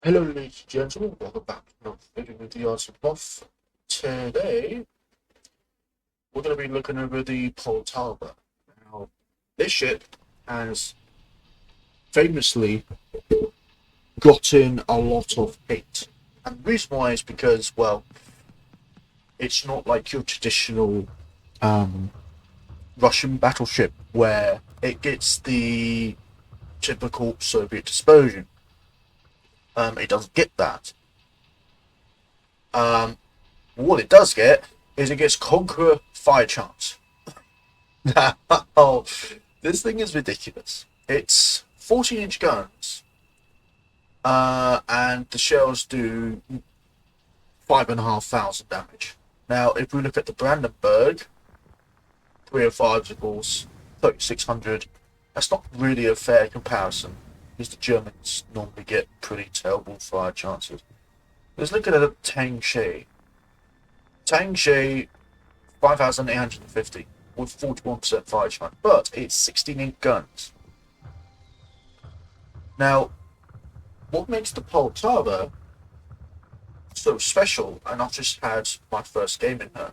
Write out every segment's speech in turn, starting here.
Hello, ladies and gentlemen. Welcome back to another video with the Arts of Buff. Today, we're going to be looking over the Poltava. Now, this ship has famously gotten a lot of hate. And the reason why is because, well, it's not like your traditional Russian battleship where it gets the typical Soviet dispersion. It doesn't get that. What it does get is it gets Conqueror Fire Chance. Now, this thing is ridiculous. It's 14-inch guns, and the shells do 5,500 damage. Now, if we look at the Brandenburg, 305 equals 3,600. That's not really a fair comparison, because the Germans normally get pretty terrible fire chances. Let's look at a Tangshi. Tangshi, 5,850 with 41% fire chance, but it's 16-inch guns. Now, what makes the Poltava so special, and I've just had my first game in her.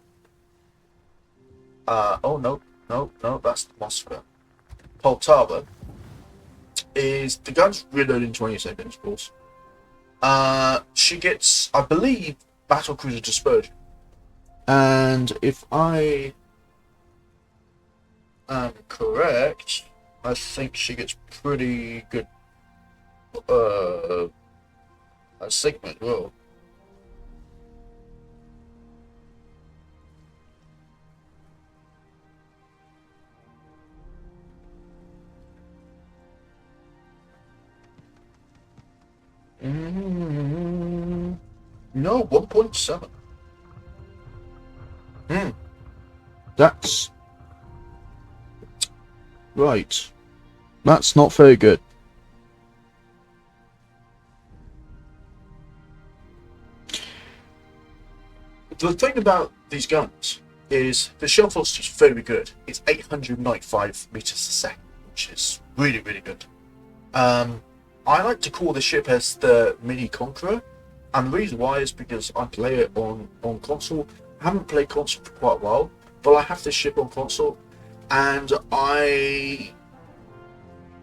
Oh, no, that's the Moscow. Poltava is, the gun's reload in 20 seconds, of course. She gets, I believe, battlecruiser dispersion. And if I am correct, I think she gets pretty good a Sigma as well. No, 1.7. That's right. That's not very good. The thing about these guns is the shell velocity is very good. It's 895 meters a second, which is really, really good. I like to call the ship as the Mini Conqueror, and the reason why is because I play it on console. I haven't played console for quite a while, but I have this ship on console, and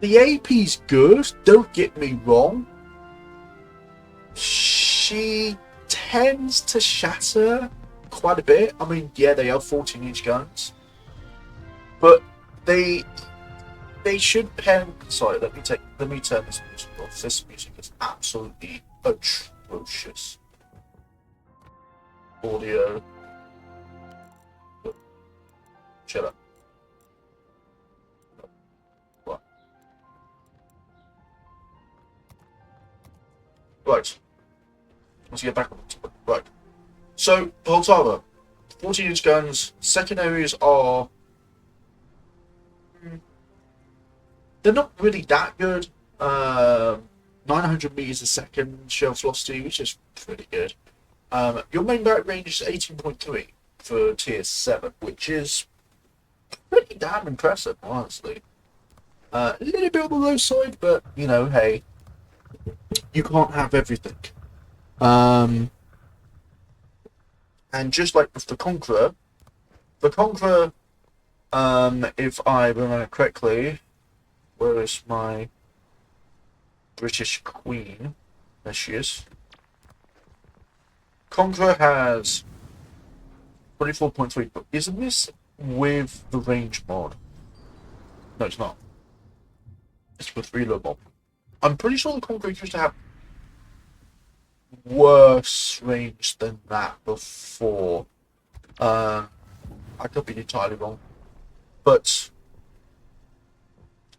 the AP's good, don't get me wrong. She tends to shatter quite a bit. I mean, yeah, they are 14-inch guns, but they should pen. Sorry, let me turn this music off. This music is absolutely atrocious. Audio. Shut up. Right. Right. Let's get back on the topic. Right. So, Poltava, 14-inch guns. Secondaries are. They're not really that good. 900 meters a second shell velocity, which is pretty good. Your main barrack range is 18.3 for tier 7, which is pretty damn impressive, honestly. A little bit on the low side, but, you know, hey, you can't have everything. And just like with the Conqueror, if I remember correctly, where is my British Queen? There she is. Conqueror has 24.3, but isn't this with the range mod? No, it's not. It's with reload mod. I'm pretty sure the Conqueror used to have worse range than that before. I could be entirely wrong, but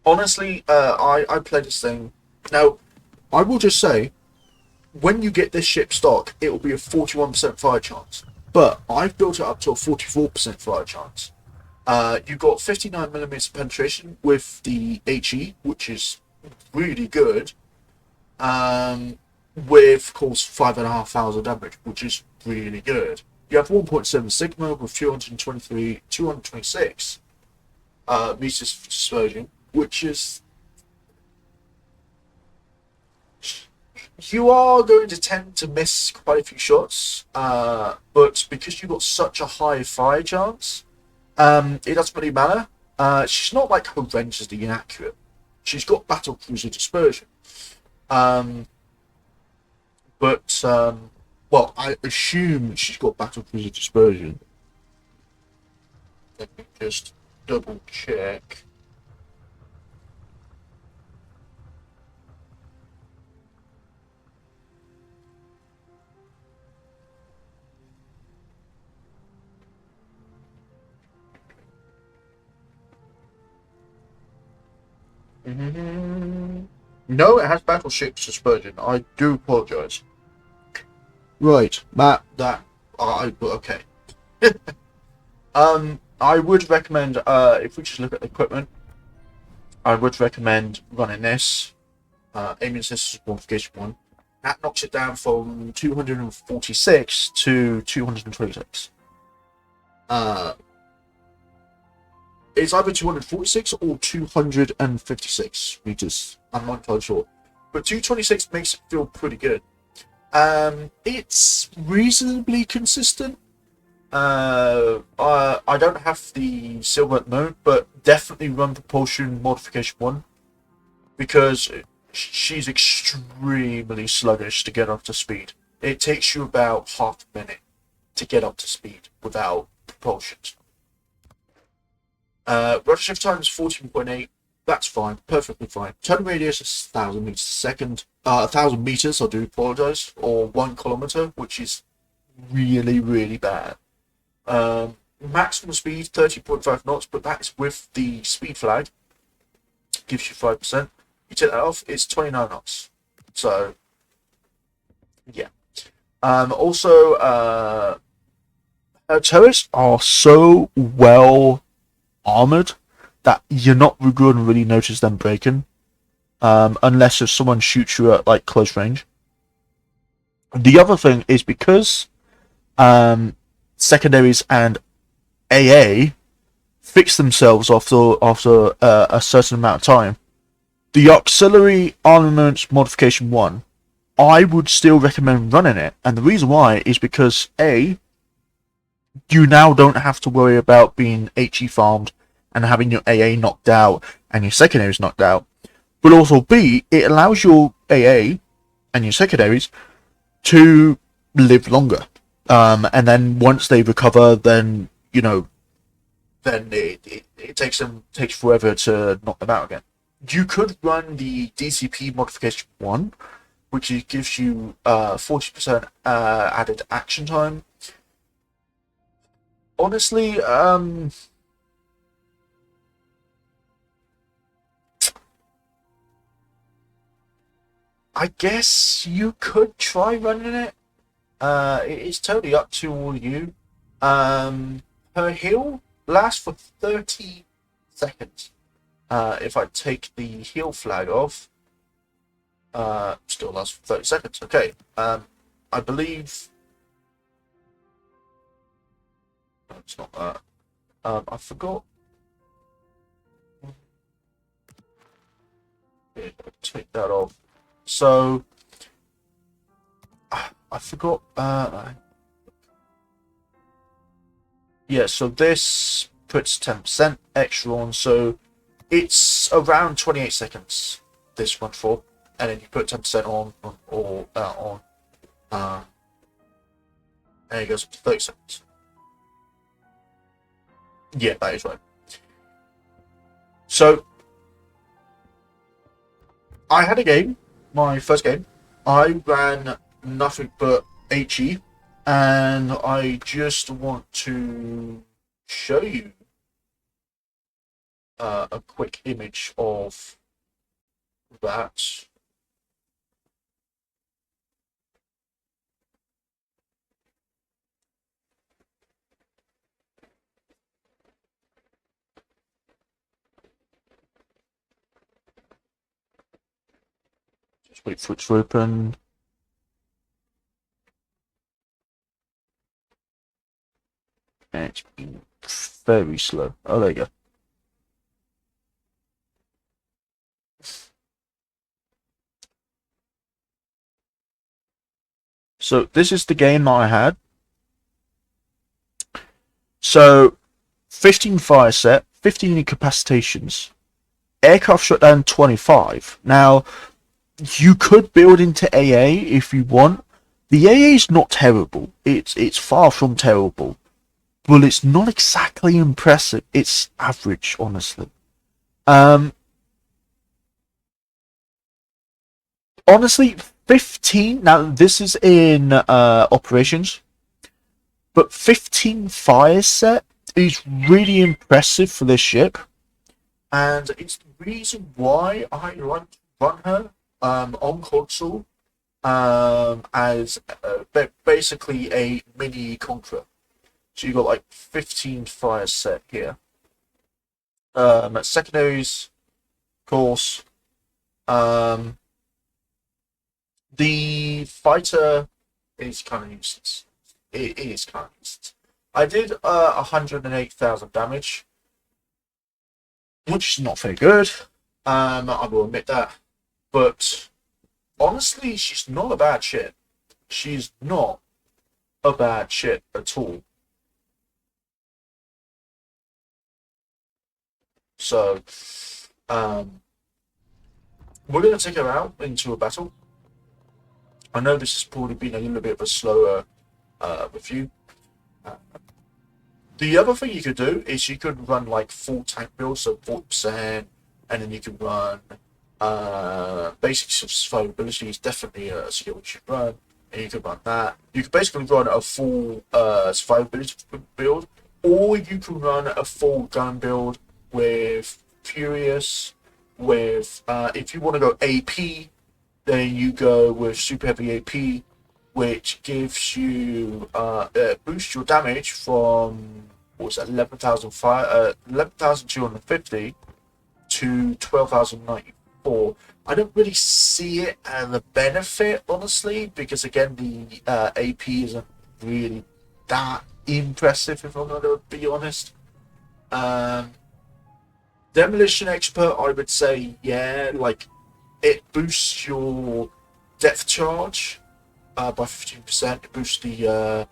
honestly, I play this thing. Now, I will just say, when you get this ship stock, it will be a 41% fire chance. But I've built it up to a 44% fire chance. You've got 59mm penetration with the HE, which is really good. With, of course, 5,500 damage, which is really good. You have 1.7 Sigma with 226 meters of dispersion, which is You are going to tend to miss quite a few shots, but because you've got such a high fire chance, it doesn't really matter. She's not like horrendously inaccurate. She's got battle cruiser dispersion. Um, but well, I assume she's got battle cruiser dispersion. Let me just double check. No, it has battleships dispersion. I do apologise. Right, that I okay. I would recommend if we just look at equipment, I would recommend running this. Aiming Systems Modification 1. That knocks it down from 246 to 226. It's either 246 or 256 meters. I'm not entirely sure. But 226 makes it feel pretty good. It's reasonably consistent. I don't have the silver at the moment, but definitely run Propulsion Modification 1 because she's extremely sluggish to get up to speed. It takes you about half a minute to get up to speed without propulsion. Rudder shift time is 14.8. That's fine, perfectly fine. Turn radius is 1,000 meters a second. 1,000 meters, I do apologize, or 1 kilometer, which is really, really bad. Maximum speed 30.5 knots, but that is with the speed flag. Gives you 5%. You take that off, it's 29 knots. So, yeah. Also, her turrets are so well armored that you're not going to really notice them breaking, unless if someone shoots you at like close range. The other thing is because secondaries and AA fix themselves after a certain amount of time. The auxiliary armaments modification 1, I would still recommend running it, and the reason why is because A, you now don't have to worry about being HE farmed and having your AA knocked out and your secondaries knocked out, but also B, it allows your AA and your secondaries to live longer. And then once they recover, then then it takes forever to knock them out again. You could run the DCP modification 1, which gives you 40% added action time. Honestly, I guess you could try running it. It's totally up to all you. Her heal lasts for 30 seconds. If I take the heal flag off, still lasts for 30 seconds. Okay. I believe. No, it's not that. I forgot. Yeah, take that off. So I forgot. Yeah, so this puts 10% extra on, so it's around 28 seconds. This one for, and then you put 10% on, and it goes up to 30 seconds. Yeah, that is right. So I had a game, my first game. I ran nothing but HE, and I just want to show you a quick image of that. Just wait for it to open. And it's been very slow. Oh, there you go. So this is the game that I had. So 15 fire set, 15 incapacitations, aircraft shutdown 25. Now you could build into AA if you want. The AA is not terrible. It's far from terrible, but it's not exactly impressive. It's average, honestly. Um, honestly, 15. Now this is in operations, but 15 fire set is really impressive for this ship, and it's the reason why I like to run her on console as basically a mini Conqueror. So you got like 15 fire set here. Secondaries, of course. Um, the fighter is kind of useless. It is kind of useless. I did 108,000 damage, which is not very good. I will admit that. But honestly, she's not a bad ship. She's not a bad ship at all. So, um, we're going to take her out into a battle. I know this has probably been a little bit of a slower review. Uh, the other thing you could do is you could run like full tank build, so 40%, and then you can run basic survivability is definitely a skill you should run, and you can run that. You can basically run a full survivability build, or you can run a full gun build with Furious, with if you want to go AP, then you go with Super Heavy AP, which gives you boosts your damage from what was that 11,250 to 12,094. I don't really see it as a benefit, honestly, because again the AP isn't really that impressive, if I'm going to be honest. Um, Demolition Expert, I would say, yeah, like it boosts your depth charge by 15%. It boosts the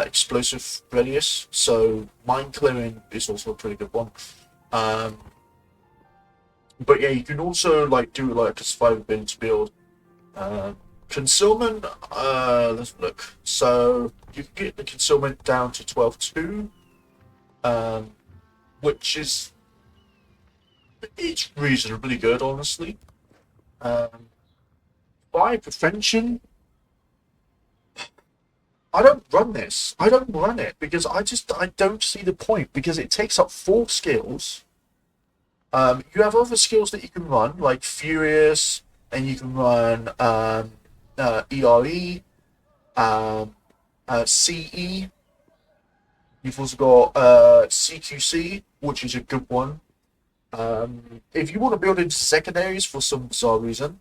explosive radius, so mine clearing is also a pretty good one. Um, but yeah, you can also like do like a survivability build. Concealment, let's look. So you can get the concealment down to 12.2, which is it's reasonably good, honestly. Um, Fire prevention, I don't run this. I don't run it because I don't see the point because it takes up 4 skills. You have other skills that you can run like Furious, and you can run ERE, CE. You've also got CQC, which is a good one. If you want to build into secondaries for some bizarre reason,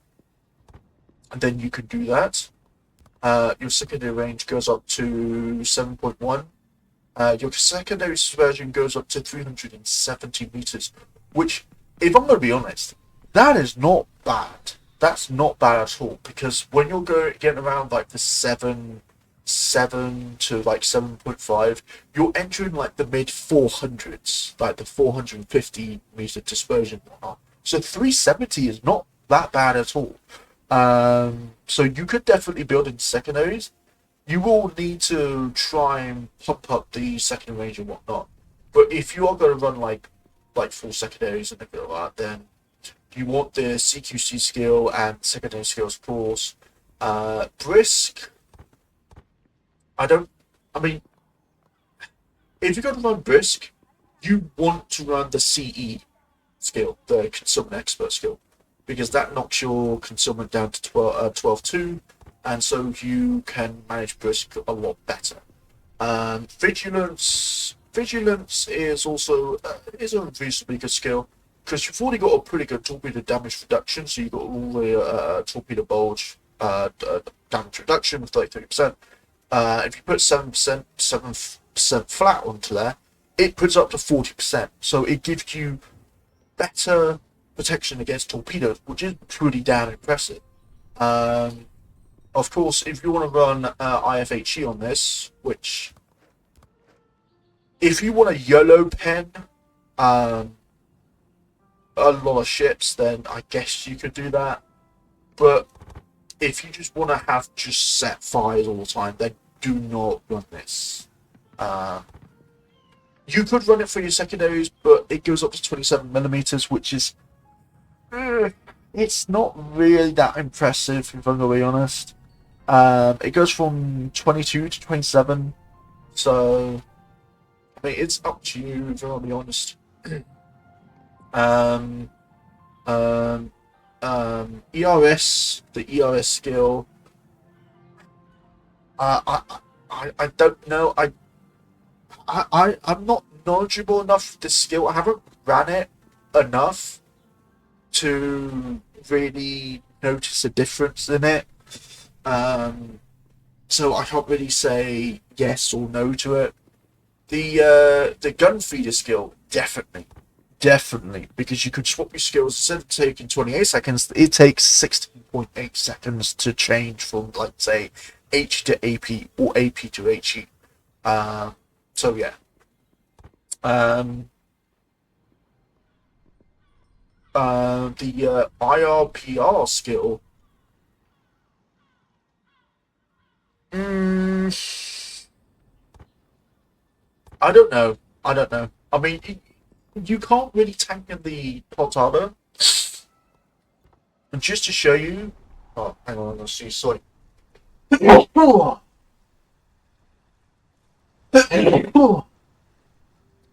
then you can do that. Your secondary range goes up to 7.1. Your secondary subversion goes up to 370 meters, which, if I'm going to be honest, that is not bad. That's not bad at all, because when you're getting around like the 7 to like 7.5, you're entering like the mid 400s, like the 450-meter dispersion. So 370 is not that bad at all. So you could definitely build in secondaries. You will need to try and pump up the second range and whatnot. But if you are going to run like full secondaries and everything like that, then you want the CQC skill and secondary skills, of course. Brisk, I don't. I mean, if you're going to run Brisk, you want to run the CE skill, the Concealment Expert skill, because that knocks your concealment down to 12.2, and so you can manage Brisk a lot better. Vigilance is also is a reasonably good skill because you've already got a pretty good torpedo damage reduction. So you've got all the torpedo bulge damage reduction of 33%. If you put 7% flat onto there, it puts up to 40%. So it gives you better protection against torpedoes, which is pretty damn impressive. Of course, if you want to run IFHE on this, which if you want a YOLO pen, um, a lot of ships, then I guess you could do that. But if you just want to have just set fires all the time, then do not run this. Uh, you could run it for your secondaries, but it goes up to 27 millimeters, which is it's not really that impressive, if I'm going to be honest. It goes from 22 to 27, so I mean it's up to you, if I'm going to be honest. um, um, ERS, the ERS skill. Uh, I, I don't know. I'm not knowledgeable enough with this skill. I haven't ran it enough to really notice a difference in it. So I can't really say yes or no to it. The gun feeder skill, definitely, because you could swap your skills. Instead of taking 28 seconds, it takes 16.8 seconds to change from, like, say, H to AP or AP to HE. So yeah. Um, the IRPR skill. Mm, I don't know. I don't know. I mean, you can't really tank in the Poltava. And just to show you, oh, hang on, let's see. Sorry.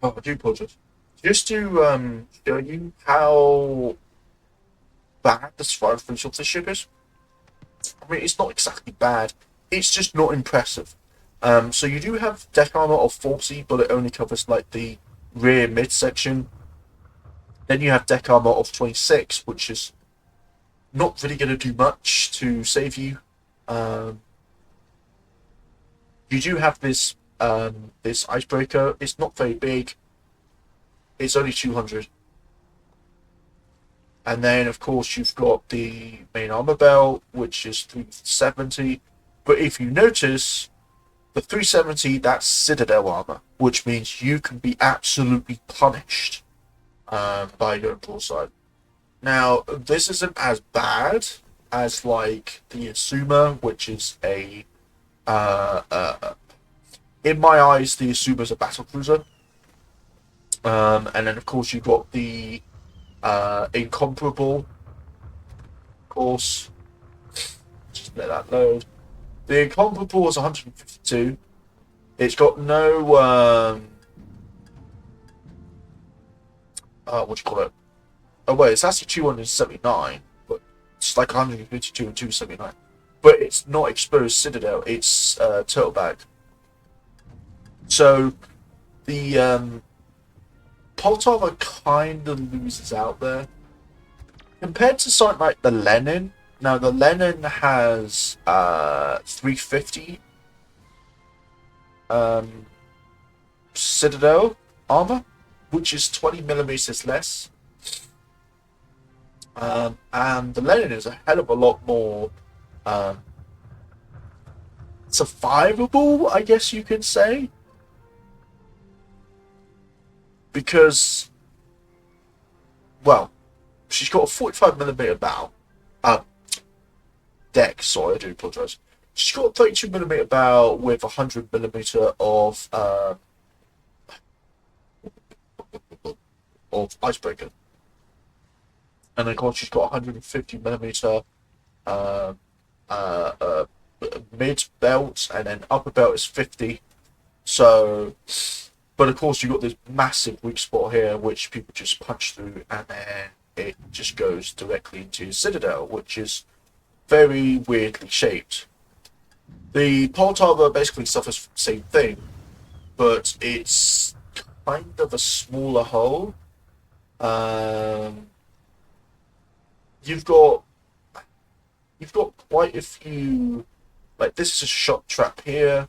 Oh, I do apologize. Just to show you how bad the survival footage of this ship is. I mean, it's not exactly bad. It's just not impressive. So you do have deck armor of 40, but it only covers like the rear midsection. Then you have deck armor of 26, which is not really going to do much to save you. Um, you do have this icebreaker. It's not very big. It's only 200. And then, of course, you've got the main armor belt, which is 370. But if you notice, the 370, that's Citadel armor, which means you can be absolutely punished by going broadside. Now, this isn't as bad as, like, the Asuma, which is a... in my eyes, the Asuma's a battle cruiser. And then, of course, you've got the Incomparable, of course. Just let that load. The Incomparable is 152. It's got no what do you call it? Oh wait, it's actually 279, but it's like 152 and 279. But it's not exposed Citadel. It's turtle bag. So the Poltava kind of loses out there compared to something like the Lenin. Now the Lenin has 350 Citadel armor, which is 20 millimeters less. And the Lenin is a hell of a lot more survivable, I guess you could say, because, well, she's got a 45 millimeter bow, deck. Sorry, I do apologize. She's got a 32 millimeter bow with 100 millimeter of icebreaker, and of course she's got 150 millimeter uh, uh, uh, mid belt, and then upper belt is 50. So, but of course you've got this massive weak spot here, which people just punch through, and then it just goes directly into Citadel, which is very weirdly shaped. The Poltava basically suffers from the same thing, but it's kind of a smaller hull. Um, you've got quite a few. Like, this is a shot trap here,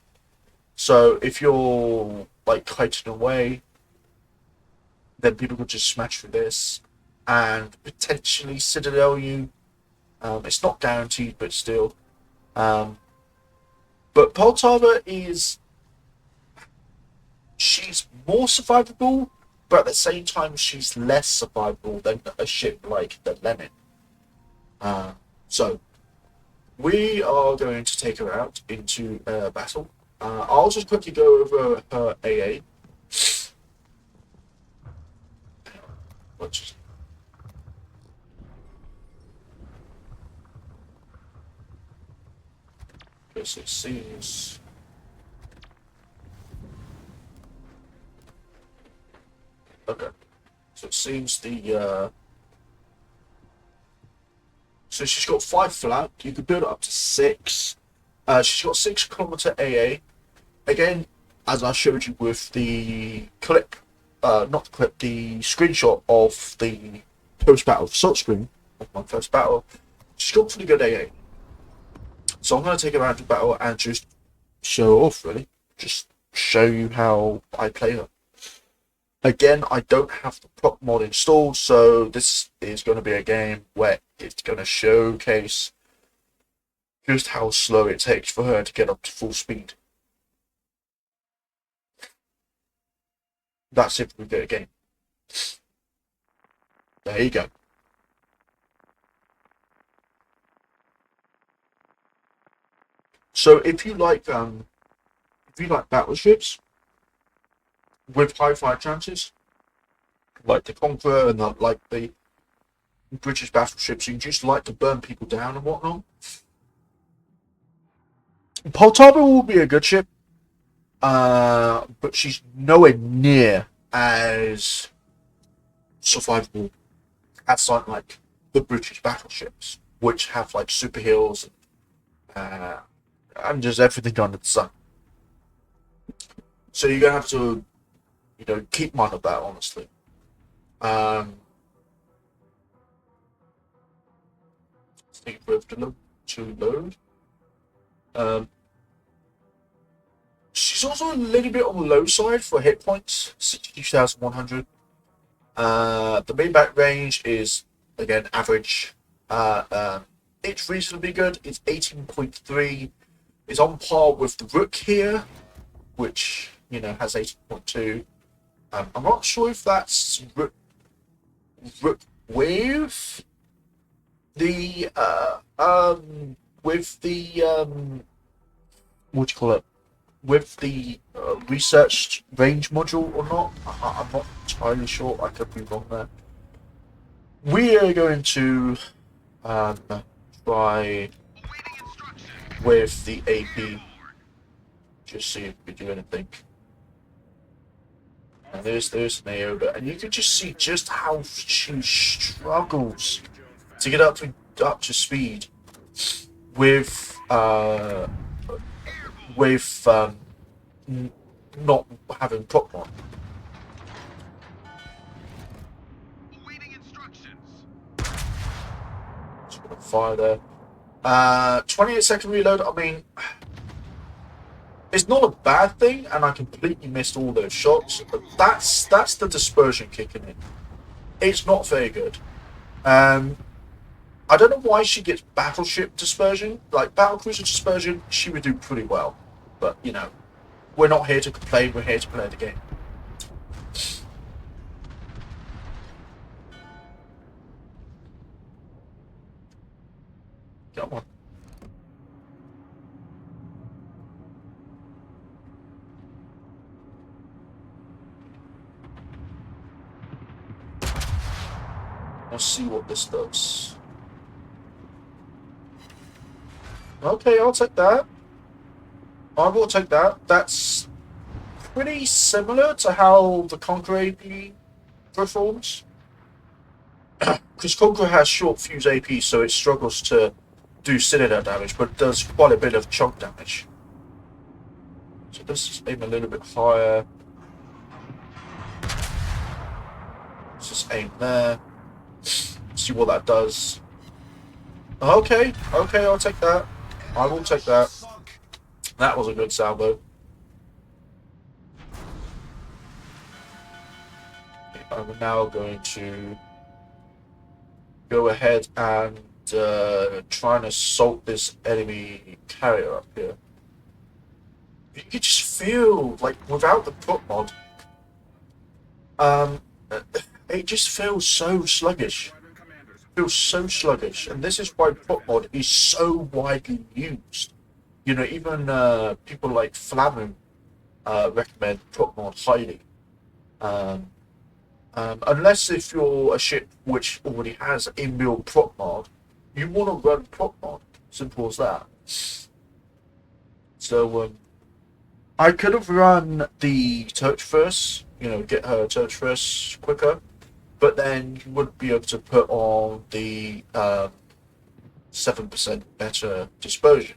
so if you're like kiting away, then people could just smash through this and potentially Citadel you. It's not guaranteed, but still. Um, but Poltava she's more survivable, but at the same time she's less survivable than a ship like the Lemon. Uh, so we are going to take her out into battle. I'll just quickly go over her AA. Which is, it seems. Okay. So it seems so she's got 5 flat. You could build it up to 6. She's got 6 kilometer AA. Again, as I showed you with the clip, not the clip, the screenshot of the post-battle salt screen of my first battle. She's got pretty good AA. So I'm going to take her out to battle and just show her off, really. Just show you how I play her. Again, I don't have the prop mod installed, so this is going to be a game where it's going to showcase just how slow it takes for her to get up to full speed. That's if we get a game. There you go. So if you like battleships with high fire chances, like the Conqueror and like the British battleships, you just like to burn people down and whatnot, Poltava will be a good ship, but she's nowhere near as survivable as something like the British battleships, which have like super heals and just everything under the sun. So you're gonna have to, keep mind of that, honestly. Um, Think with to load. Um, she's also a little bit on the low side for hit points, 62,100. The main back range is again average. It's reasonably good. It's 18.3. It's on par with the Rook here, which has 18.2. I'm not sure if that's Rook with the what do you call it, with the researched range module or not. I'm not entirely sure. I could be wrong there. We are going to try with the AP, just see if we do anything. And there's an Aoba, and you can just see just how she struggles to get up to speed with not having prop on. Just gonna fire there. 28-second reload. I mean, it's not a bad thing, and I completely missed all those shots. But that's the dispersion kicking in. It's not very good. I don't know why she gets battleship dispersion. Like battlecruiser dispersion, she would do pretty well. But we're not here to complain. We're here to play the game. Come on. Let's see what this does. Okay, I'll take that. I will take that. That's pretty similar to how the Conqueror AP performs. Because Conqueror has short fuse AP, so it struggles to do cylinder damage, but does quite a bit of chunk damage. So let's just aim a little bit higher. Let's just aim there. See what that does. Okay, I'll take that. I will take that. That was a good salvo. I'm now going to go ahead and trying to assault this enemy carrier up here. You can just feel like without the prop mod, um, it just feels so sluggish. Feels so sluggish, and this is why prop mod is so widely used. You know, even people like Flamu recommend prop mod highly. Um, unless if you're a ship which already has inbuilt prop mod, you want to run prop mod. Simple as that. So I could have run the Turch first, you know, get her Turch first quicker, but then you wouldn't be able to put on the 7% better dispersion.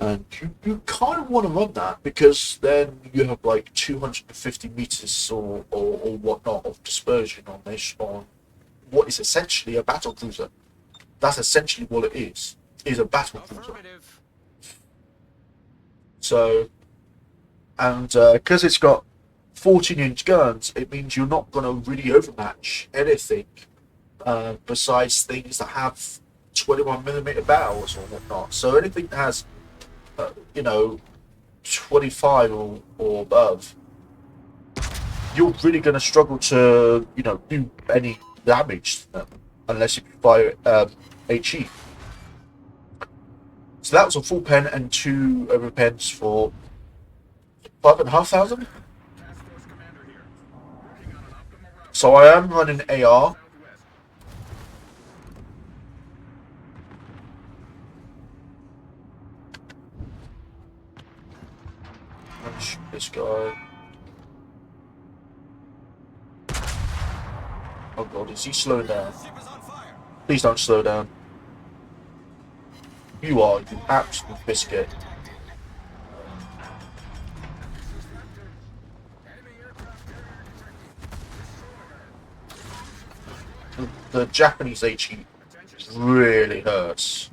And you kind of want to run that because then you have like 250 meters or whatnot of dispersion on this on what is essentially a battle cruiser. That's essentially what it is a battle cruiser. So, and because it's got 14-inch guns, it means you're not going to really overmatch anything besides things that have 21mm barrels or whatnot. So anything that has you know, 25 or above, you're really going to struggle to, you know, do any damage to them unless you fire HE. So that was a full pen and 2 over pens for 5,500. So I am running AR. Let's shoot this guy. Oh god, is he slowing down? Please don't slow down. You are, you absolute biscuit. The Japanese HE really hurts.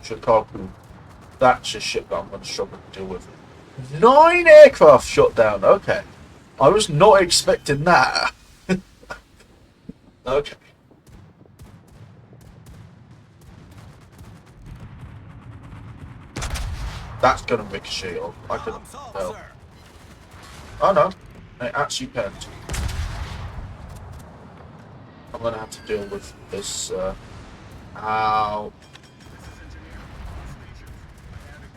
Chicago. That's a ship that I'm going to struggle to deal with. 9 aircraft shot down. Okay. I was not expecting that. Okay. That's going to ricochet off. I can tell. Oh no. It actually penned. I'm going to have to deal with this. Ow.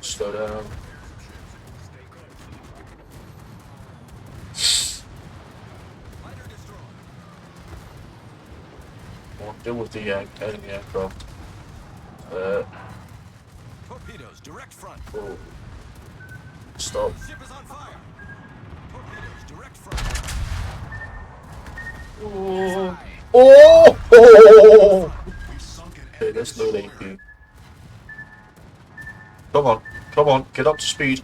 Slow down. I'll deal with the enemy aircraft. Torpedoes, direct front. Oh. Stop. Ship is on fire. Torpedoes, direct front. Oh. Oh. Oh. Okay, let's load AP. Come on, get up to speed.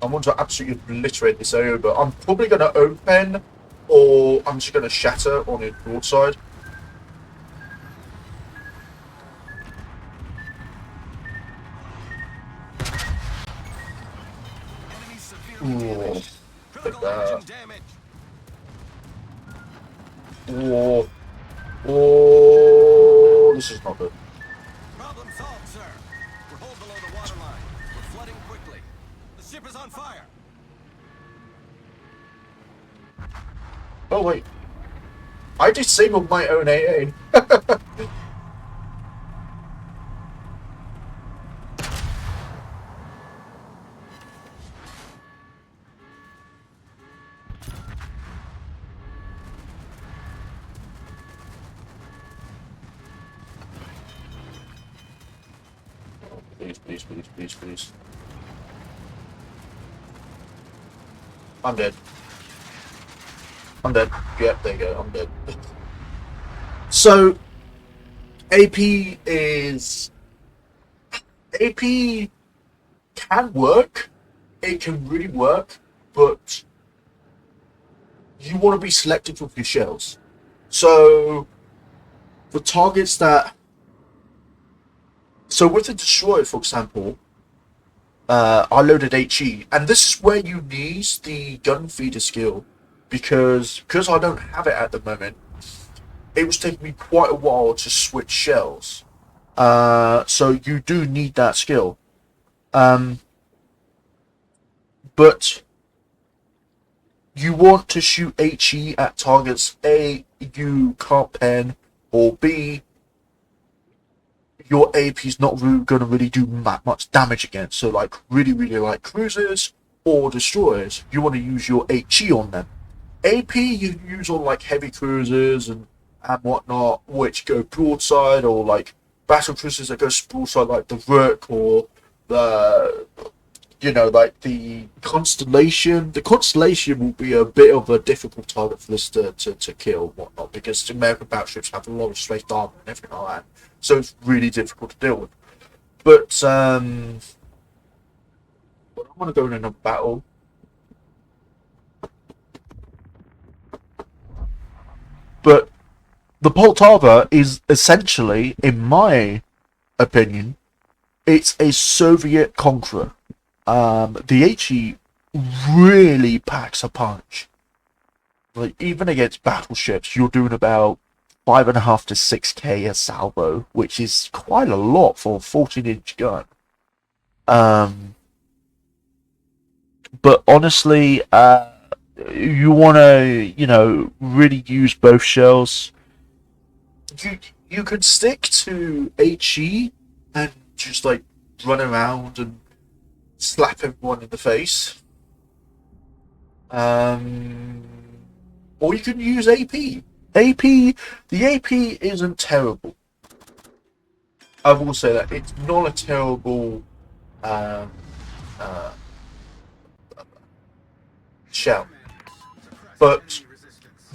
I want to absolutely obliterate this area, but I'm probably going to open, or I'm just going to shatter on the broadside. Ooh, take that. Oh, oh, this is not good. Problem solved, sir. We're hold below the waterline. We're flooding quickly. The ship is on fire. Oh wait, I disabled my own AA. Please. I'm dead. Yep, there you go. I'm dead. So, AP can work. It can really work, but you want to be selective with your shells. So, the targets that So with the destroyer, for example, I loaded HE, and this is where you need the gun feeder skill, because I don't have it at the moment. It was taking me quite a while to switch shells. So you do need that skill. Um, but you want to shoot HE at targets A, you can't pen, or B, your AP is not really going to really do much damage against. So, like, really like cruisers or destroyers, you want to use your HE on them. AP you use on, like, heavy cruisers and whatnot, which go broadside, or, like, battle cruisers that go broadside, like the Rook or the, like the Constellation. The Constellation will be a bit of a difficult target for this to kill and whatnot, because the American battleships have a lot of straight armor and everything like that. So it's really difficult to deal with. But I want to go in another battle. But the Poltava is essentially, in my opinion, it's a Soviet conqueror. The HE really packs a punch. Like, even against battleships, you're doing about 5.5 to 6k a salvo, which is quite a lot for a 14-inch gun. But honestly, you want to, really use both shells. You could stick to HE and just like run around and slap everyone in the face. Or you can use AP. The AP isn't terrible. I will say that it's not a terrible um, uh, shell, but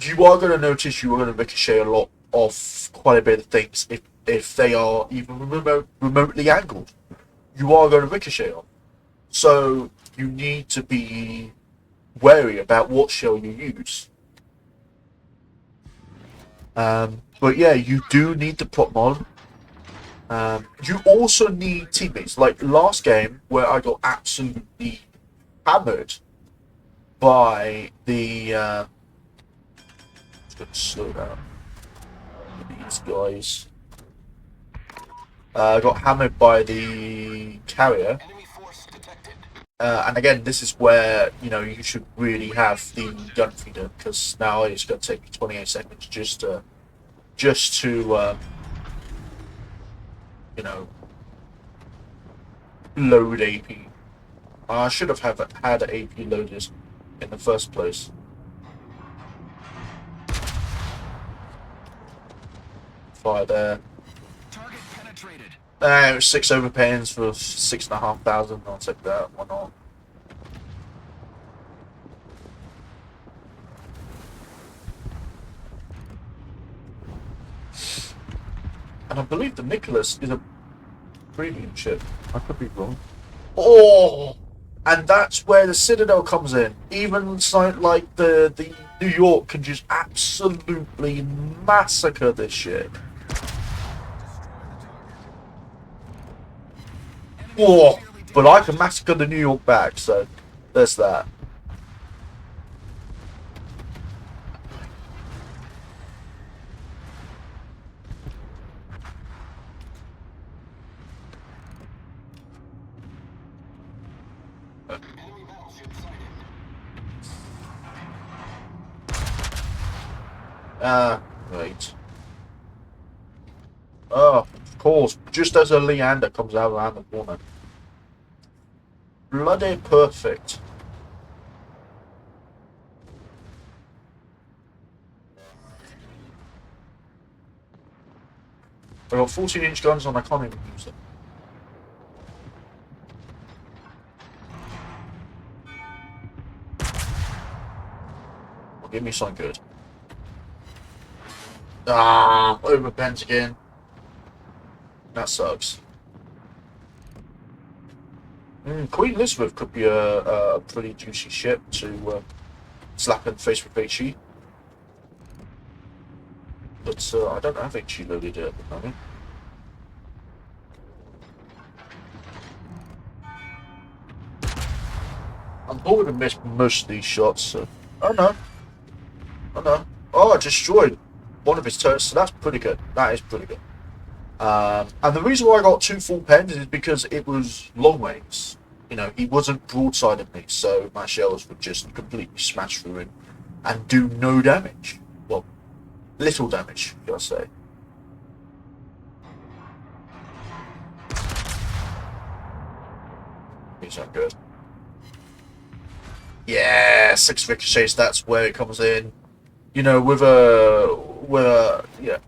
you are going to notice you are going to ricochet a lot of quite a bit of things if they are even remotely angled. You are going to ricochet on. So you need to be wary about what shell you use. But yeah, you do need the prop mod. You also need teammates. Like last game, where I got absolutely hammered by the. Just gonna slow down. These guys. I got hammered by the carrier. And again, this is where you should really have the gun feeder, because now it's going to take me 28 seconds just to load AP. I should have had AP loaded in the first place. Fire there. Target penetrated. It was 6 overpans for 6,500. I'll take that. Why not? And I believe the Nicholas is a premium ship. I could be wrong. Oh! And that's where the Citadel comes in. Even like the New York can just absolutely massacre this ship. Oh, but I can massacre the New York back, so there's that. Right. Oh, of course, just as a Leander comes out around the corner. Bloody perfect. I got 14-inch guns and I can't even use them. Well, give me something good. Ah, overpens again. That sucks. Queen Elizabeth could be a pretty juicy ship to slap in the face with HE. But I don't have HE loaded at the moment. I'm probably gonna miss most of these shots. So. Oh no! Oh no! Oh, I destroyed one of his turrets. So that's pretty good. That is pretty good. And the reason why I got 2 full pens is because it was long range. You know, he wasn't broadsiding me, so my shells would just completely smash through him and do no damage. Well, little damage, should I say. These aren't good. Yeah, 6 ricochets, that's where it comes in. You know, with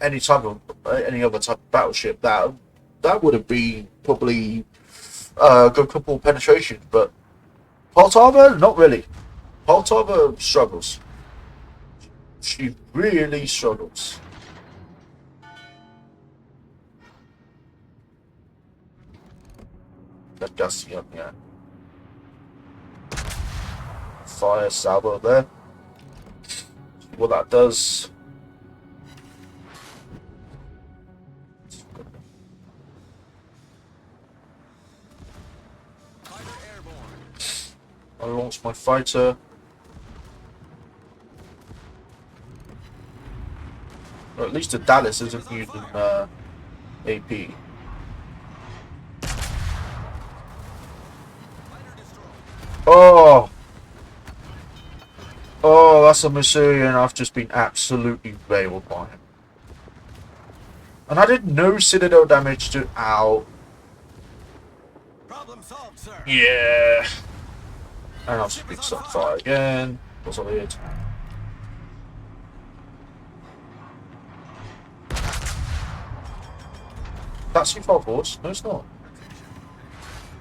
any type of any other type of battleship, that would have been probably a good couple of penetrations, but Poltava, not really. Poltava struggles. She really struggles. That dusty up, yeah. Fire salvo there. What that does. Fighter airborne. I launch my fighter. Or at least the Dallas isn't using AP. Fighter destroyed. Oh! Oh, that's a Missourian. I've just been absolutely railed by him. And I did no Citadel damage to... Ow. Problem solved, sir. Yeah. And I've just been set fire again. What's all it? That's your fault, boss. No, it's not.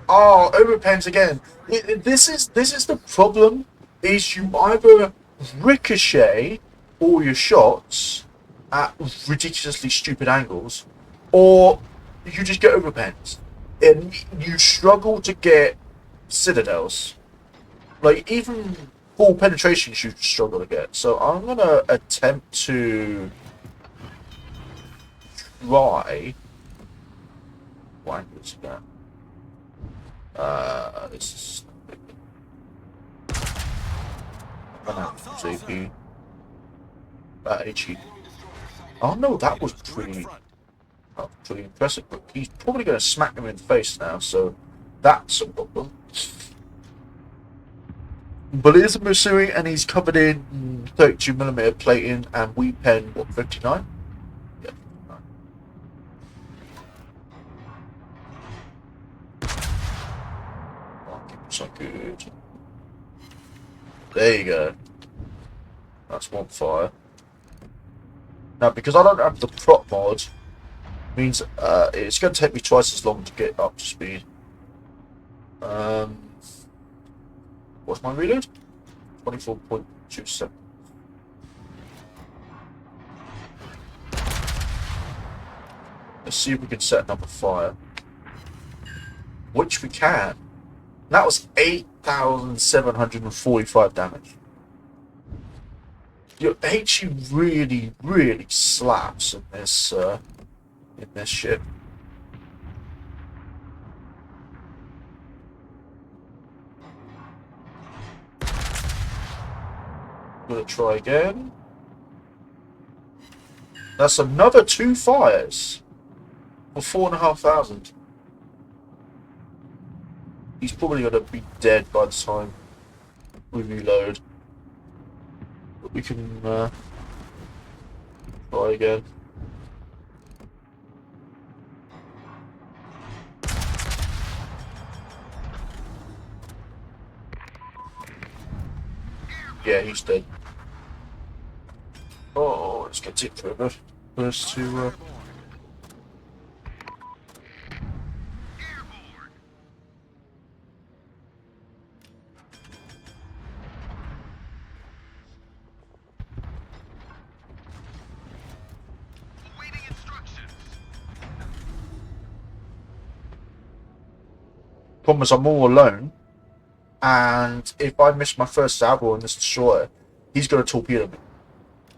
Oh, overpens again. This is the problem. Is you either ricochet all your shots at ridiculously stupid angles, or you just get overpens, and you struggle to get citadels. Like even full penetrations, you struggle to get. So I'm gonna attempt to try. Why is that? This is. JP. HE. Oh no, that was pretty impressive. But he's probably going to smack him in the face now, so that's a problem. But it is a Missouri, and he's covered in 32mm plating, and we pen what 59. Yeah, 59. Oh, so good. There you go. That's one fire. Now, because I don't have the prop mod, means it's going to take me twice as long to get up to speed. What's my reload? 24.27. Let's see if we can set another fire. Which we can. That was 8,745 damage. Your HE really, really slaps in this ship. Gonna try again. That's another 2 fires for 4,500. He's probably gonna be dead by the time we reload. But we can try again. Yeah, he's dead. Oh, let's get it for a bit. First to problem is I'm all alone, and if I miss my first salvo on this destroyer, he's going to torpedo me,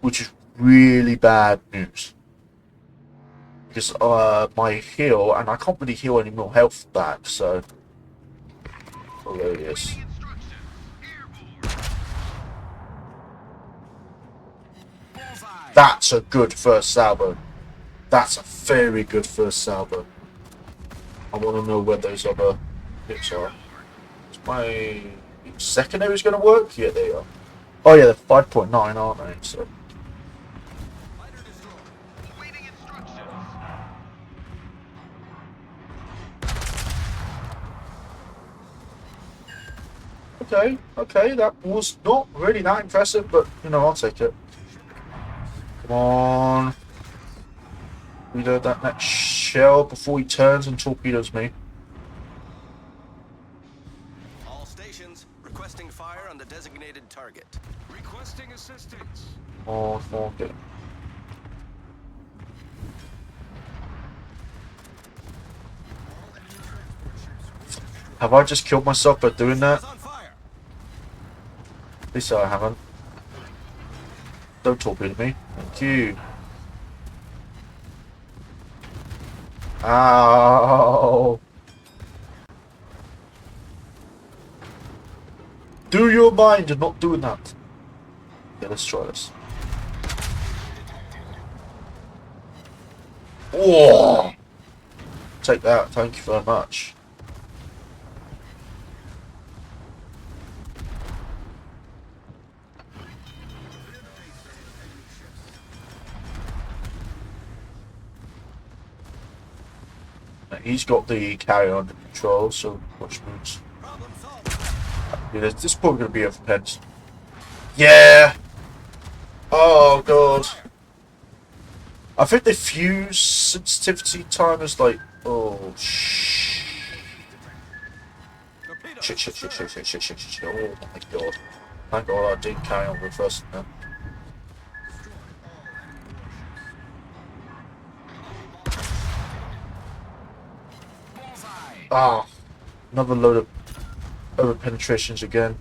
which is really bad news. Because my heal, and I can't really heal any more health back, so hilarious. That's a good first salvo. That's a very good first salvo. I want to know where those other hits are. Is my secondary's going to work? Yeah, they are. Oh yeah, they're 5.9, aren't they? So. Okay, okay, that was not really that impressive, but you know, I'll take it. Come on. Reload that next shell before he turns and torpedoes me. All stations requesting fire on the designated target. Requesting assistance. Oh, okay. Have I just killed myself by doing that? At least I haven't. Don't torpedo me. Thank you. Ow. Do your mind and not doing that. Yeah, let's try this. Whoa! Take that, thank you very much. He's got the carrier under control, so watch moves. Yeah, this is probably going to be over pens. Yeah! Oh god. I think the fuse sensitivity time is like, oh shit. Shit. Oh my god. Thank god I didn't carry on with first now. Ah, another load of over penetrations again.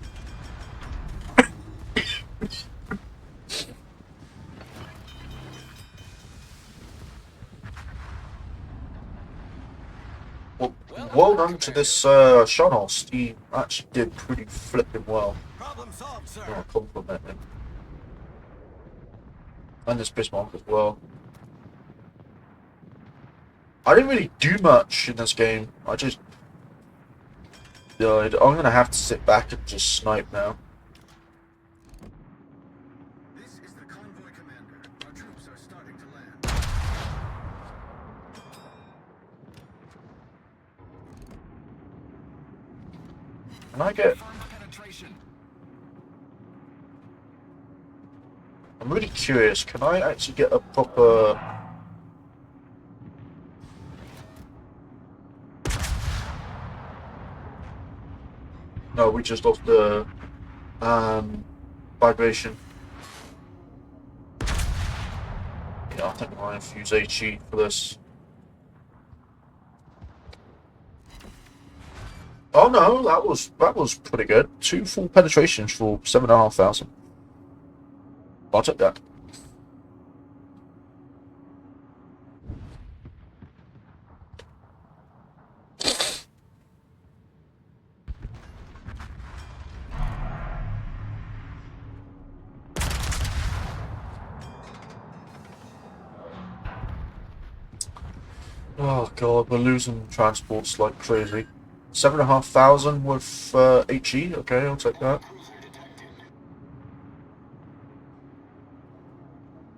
Well done to this Shanos. He actually did pretty flipping well. Problem solved, sir. I compliment him. And this Bismarck as well. I didn't really do much in this game. I just died. I'm gonna have to sit back and just snipe now. This is the convoy commander. Our troops are starting to land. Can I get... I'm really curious, can I actually get a proper... No, we just lost the vibration. Yeah, I think I might infuse HE for this. Oh no, that was pretty good. 2 full penetrations for 7,500. I'll take that. Oh god, we're losing transports like crazy. 7,500 with HE. Okay, I'll take that.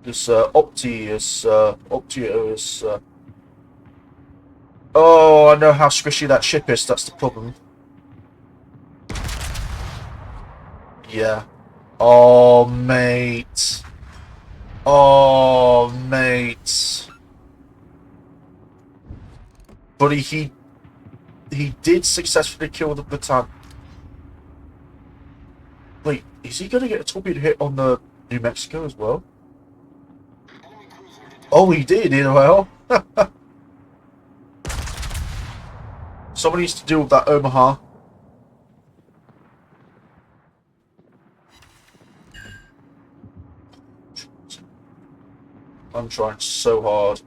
This Optio is. Oh, I know how squishy that ship is. That's the problem. Yeah. Oh, mate. Oh, mate. But he did successfully kill the baton. Wait, is he gonna get a torpedo hit on the New Mexico as well? Oh, he did, well. Someone needs to deal with that Omaha. I'm trying so hard.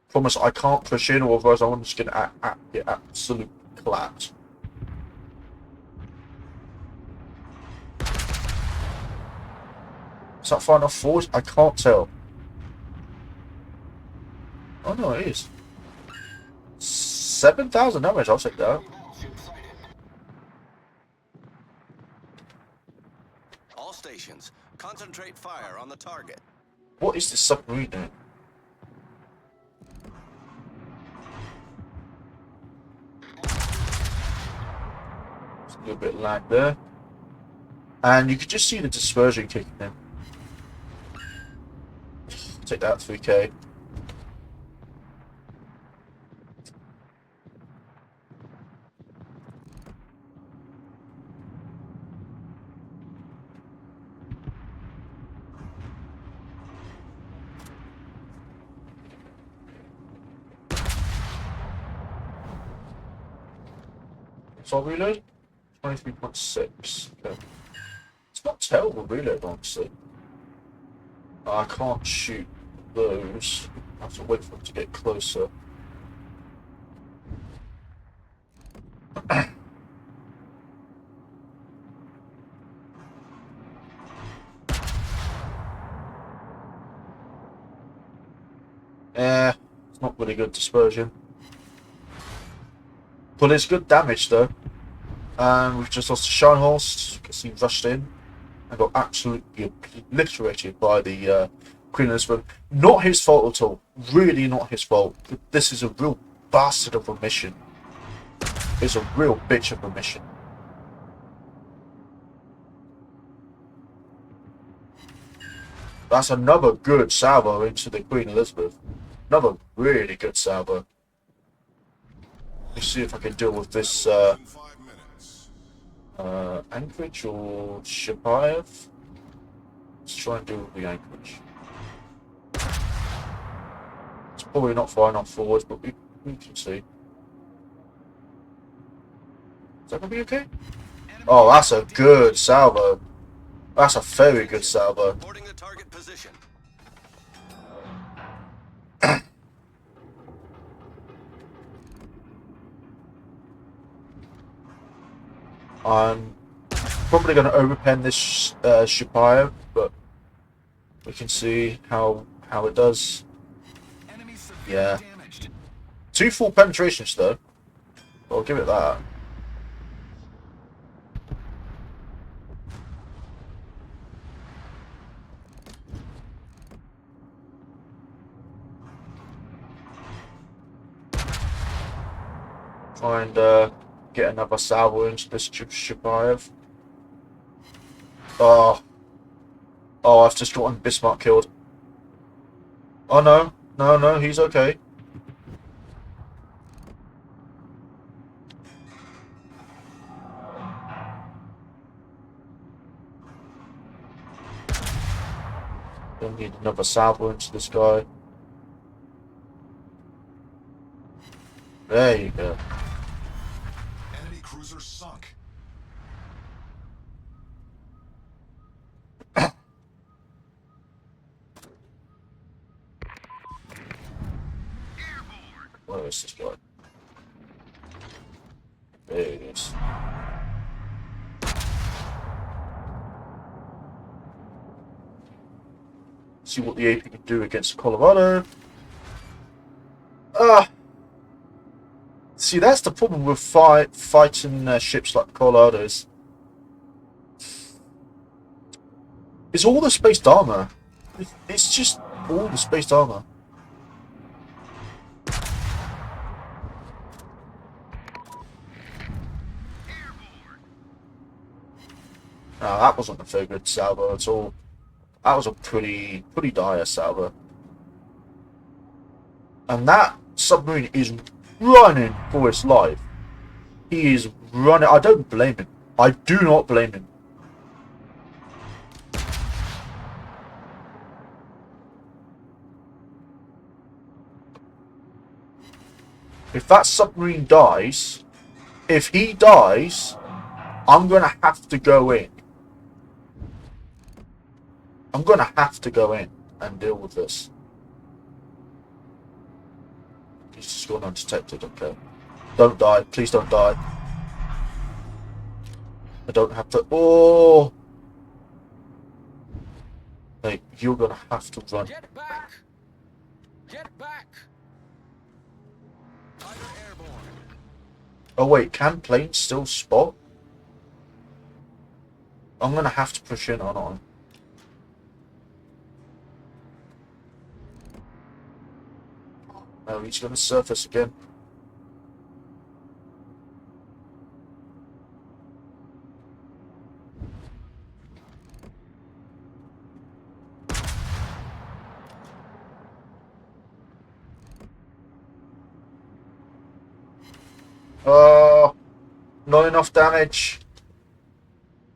Promise I can't push in, or otherwise I'm just going to get absolute clapped. Is that far enough forward? I can't tell. Oh no, it is. 7,000 damage, I'll take that. All stations, concentrate fire on the target. What is this submarine doing? There's a little bit of lag there. And you can just see the dispersion kicking in. Take that, 3k. So reload? 23.6. Okay. It's not terrible reload, honestly. I can't shoot those. I have to wait for them to get closer. It's not really good dispersion. But it's good damage though. And we've just lost the Shine Horse because he rushed in and got absolutely obliterated by the Queen Elizabeth. Not his fault at all. Really not his fault. This is a real bastard of a mission. It's a real bitch of a mission. That's another good salvo into the Queen Elizabeth. Another really good salvo. Let's see if I can deal with this Anchorage or Shapayev. Let's try and deal with the Anchorage. It's probably not far enough forward, but we can see. Is that going to be okay? Oh, that's a good salvo. That's a very good salvo. Reporting the target position. I'm probably going to overpen this Shapayev, but we can see how it does. Yeah. 2 full penetrations though. I'll give it that. Try and get another salvo into this Shapayev. Oh, I've just gotten Bismarck killed. Oh no, he's okay. Don't need another salvo into this guy. There you go. Enemy cruiser sunk. Where is this guy? There it is. See what the AP can do against Colorado. See, that's the problem with fighting ships like Colorado's. It's all the spaced armor. It's just all the spaced armor. No, that wasn't a very good salvo at all. That was a pretty dire salvo. And that submarine is running for its life. He is running. I don't blame him. I do not blame him. If that submarine dies, if he dies, I'm going to have to go in. I'm going to have to go in and deal with this. He's just gone undetected, okay. Don't die, please don't die. I don't have to... Oh! Like, you're gonna have to run. Get back! Get back! Fighter airborne. Oh wait, can planes still spot? I'm gonna have to push in on. No, he's gonna surface again. Oh, not enough damage.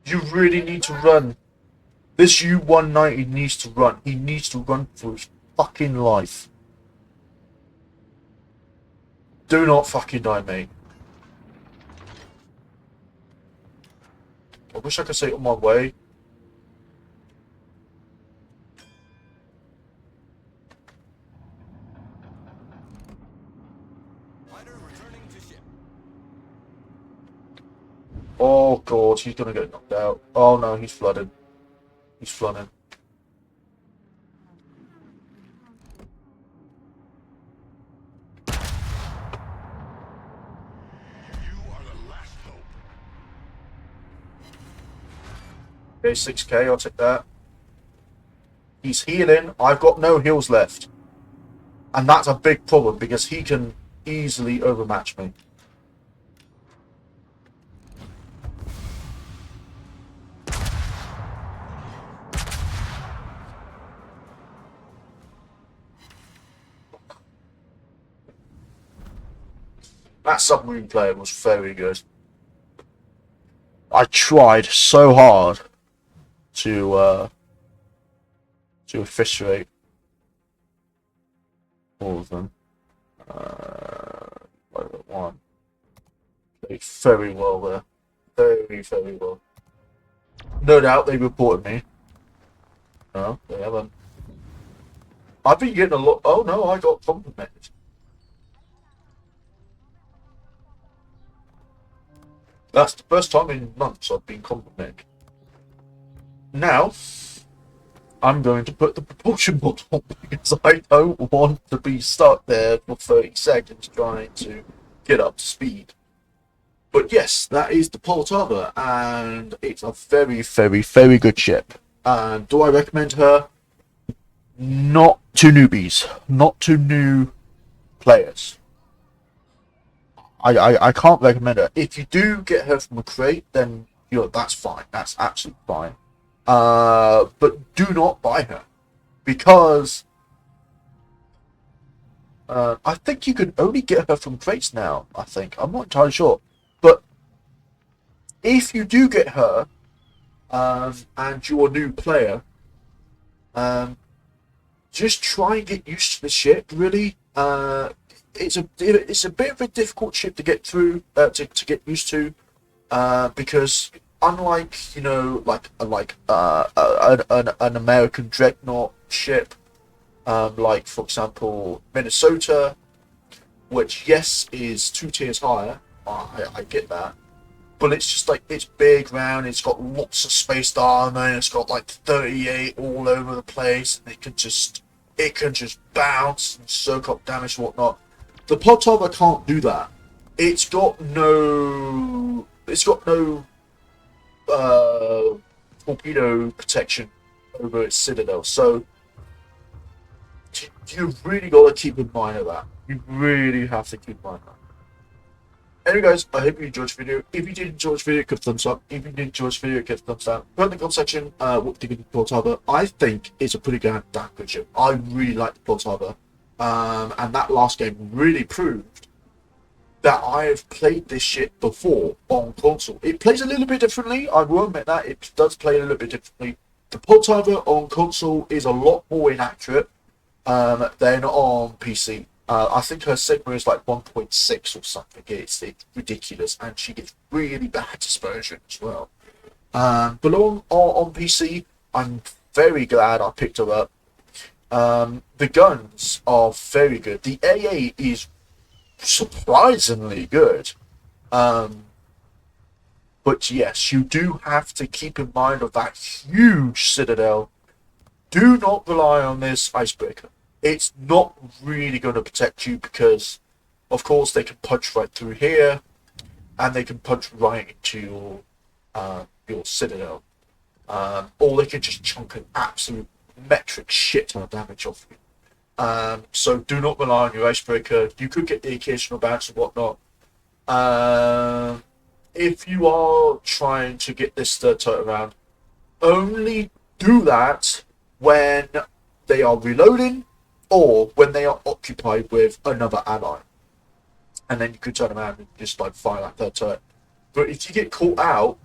You really need to run. This U-190 needs to run. He needs to run for his fucking life. Do not fucking die, mate. I wish I could say it on my way. Fighter returning to ship. Oh god, he's gonna get knocked out. Oh no, he's flooded. He's flooded. You are the last hope. Okay, 6k, I'll take that. He's healing. I've got no heals left. And that's a big problem because he can easily overmatch me. That submarine player was very good. I tried so hard to eviscerate all of them. One played very well there, very very well. No doubt they reported me. No, they haven't. I've been getting a lot. Oh no, I got complimented. That's the first time in months I've been complimented. Now, I'm going to put the propulsion mod on because I don't want to be stuck there for 30 seconds trying to get up to speed. But yes, that is the Poltava, and it's a very, very, very good ship. And do I recommend her? Not to newbies, not to new players. I can't recommend her. If you do get her from a crate, then that's fine. That's absolutely fine. But do not buy her because I think you can only get her from crates now. I think I'm not entirely sure, but if you do get her and you're a new player, just try and get used to the ship. Really, it's a bit of a difficult ship to get through to get used to because unlike an American dreadnought ship, like for example Minnesota, which yes is 2 tiers higher. I get that, but it's just like it's big, round. It's got lots of spaced armor. And it's got like 38 all over the place. And it can just bounce and soak up damage and whatnot. The Poltava can't do that. It's got no torpedo protection over its citadel. So you've really got to keep in mind of that. You really have to keep in mind of that. Anyway guys, I hope you enjoyed this video. If you did enjoy this video, give a thumbs up. If you did enjoy this video, give a thumbs down. Put in the comment section what you think of the Poltava. I think it's a pretty damn good ship. I really like the Poltava. And that last game really proved that I have played this ship before on console. It plays a little bit differently, I will admit that. It does play a little bit differently. The Poltava on console is a lot more inaccurate than on PC. I think her Sigma is like 1.6 or something. It's ridiculous, and she gets really bad dispersion as well. But on PC, I'm very glad I picked her up. The guns are very good. The AA is surprisingly good. But yes, you do have to keep in mind of that huge citadel do not rely on this icebreaker. It's not really going to protect you because, of course, they can punch right through here, and they can punch right into your citadel. Or they can just chunk an absolute metric shit ton of damage off you. So do not rely on your icebreaker. You could get the occasional bounce and whatnot. If you are trying to get this third turret around, only do that when they are reloading or when they are occupied with another ally. And then you could turn around and just like fire that third turret. But if you get caught out,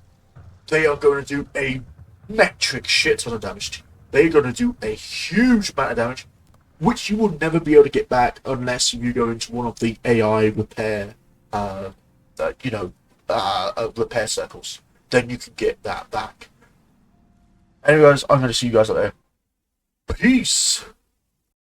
they are going to do a metric shit ton of damage to you. They're going to do a huge amount of damage, which you will never be able to get back unless you go into one of the AI repair, repair circles. Then you can get that back. Anyways, I'm going to see you guys out there. Peace!